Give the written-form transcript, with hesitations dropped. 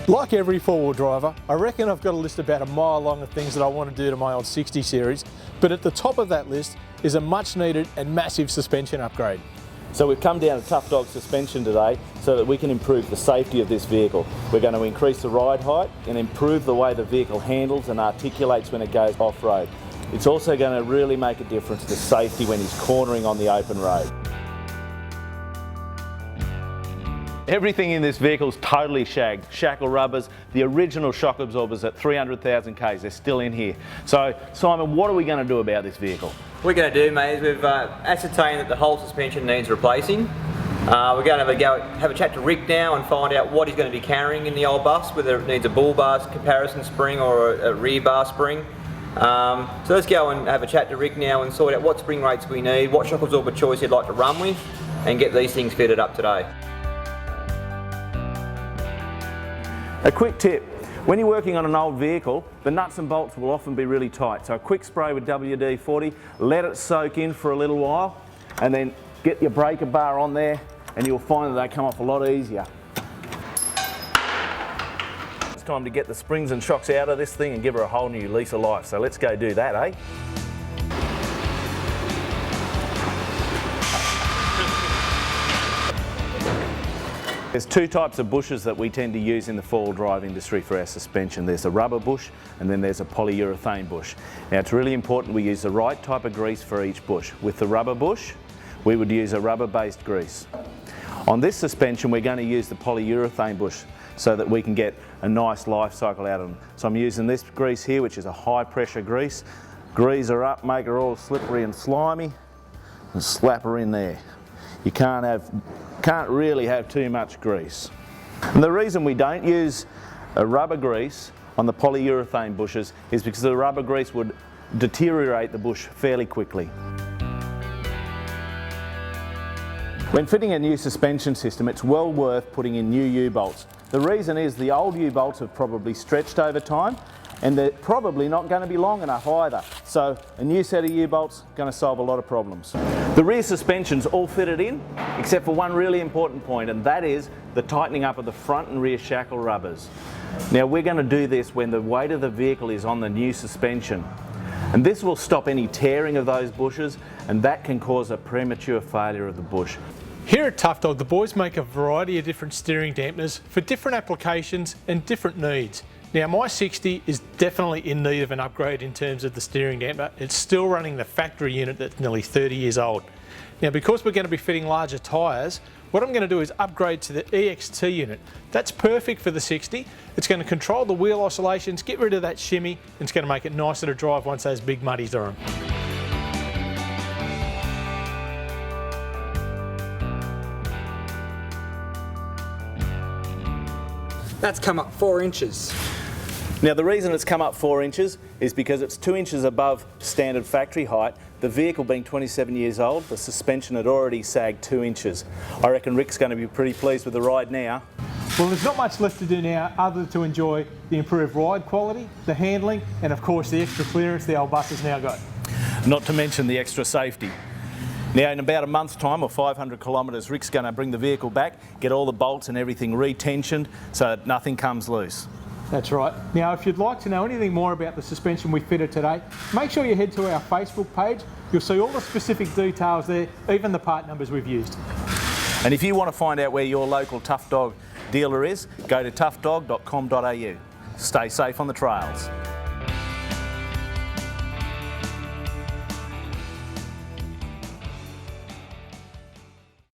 Like every four-wheel driver, I reckon I've got a list about a mile long of things that I want to do to my old 60 series, but at the top of that list is a much needed and massive suspension upgrade. So we've come down to Tough Dog suspension today so that we can improve the safety of this vehicle. We're going to increase the ride height and improve the way the vehicle handles and articulates when it goes off-road. It's also going to really make a difference to safety when he's cornering on the open road. Everything in this vehicle is totally shagged. Shackle rubbers, the original shock absorbers at 300,000 Ks, they're still in here. So Simon, what are we going to do about this vehicle? What we're going to do, mate, is we've ascertained that the whole suspension needs replacing. We're going to have a chat to Rick now and find out what he's going to be carrying in the old bus, whether it needs a bull bar comparison spring or a rear bar spring. So let's go and have a chat to Rick now and sort out what spring rates we need, what shock absorber choice he'd like to run with, and get these things fitted up today. A quick tip, when you're working on an old vehicle, the nuts and bolts will often be really tight. So a quick spray with WD-40, let it soak in for a little while, and then get your breaker bar on there, and you'll find that they come off a lot easier. It's time to get the springs and shocks out of this thing and give her a whole new lease of life. So let's go do that, eh? There's two types of bushes that we tend to use in the four-wheel drive industry for our suspension. There's a rubber bush and then there's a polyurethane bush. Now it's really important we use the right type of grease for each bush. With the rubber bush, we would use a rubber-based grease. On this suspension, we're going to use the polyurethane bush so that we can get a nice life cycle out of them. So I'm using this grease here, which is a high-pressure grease. Grease her up, make her all slippery and slimy, and slap her in there. You can't really have too much grease. And the reason we don't use a rubber grease on the polyurethane bushes is because the rubber grease would deteriorate the bush fairly quickly. When fitting a new suspension system, it's well worth putting in new U-bolts. The reason is the old U-bolts have probably stretched over time and they're probably not going to be long enough either. So a new set of U-bolts is going to solve a lot of problems. The rear suspension's all fitted in, except for one really important point, and that is the tightening up of the front and rear shackle rubbers. Now we're going to do this when the weight of the vehicle is on the new suspension. And this will stop any tearing of those bushes, and that can cause a premature failure of the bush. Here at Tough Dog, the boys make a variety of different steering dampeners for different applications and different needs. Now my 60 is definitely in need of an upgrade in terms of the steering damper. It's still running the factory unit that's nearly 30 years old. Now because we're going to be fitting larger tyres, what I'm going to do is upgrade to the EXT unit. That's perfect for the 60. It's going to control the wheel oscillations, get rid of that shimmy, and it's going to make it nicer to drive once those big muddies are on. That's come up 4 inches. Now the reason it's come up 4 inches is because it's 2 inches above standard factory height. The vehicle being 27 years old, the suspension had already sagged 2 inches. I reckon Rick's going to be pretty pleased with the ride now. Well, there's not much left to do now other than to enjoy the improved ride quality, the handling, and of course the extra clearance the old bus has now got. Not to mention the extra safety. Now in about a month's time, or 500 kilometres, Rick's going to bring the vehicle back, get all the bolts and everything retensioned so that nothing comes loose. That's right. Now if you'd like to know anything more about the suspension we fitted today, make sure you head to our Facebook page. You'll see all the specific details there, even the part numbers we've used. And if you want to find out where your local Tough Dog dealer is, go to toughdog.com.au. Stay safe on the trails.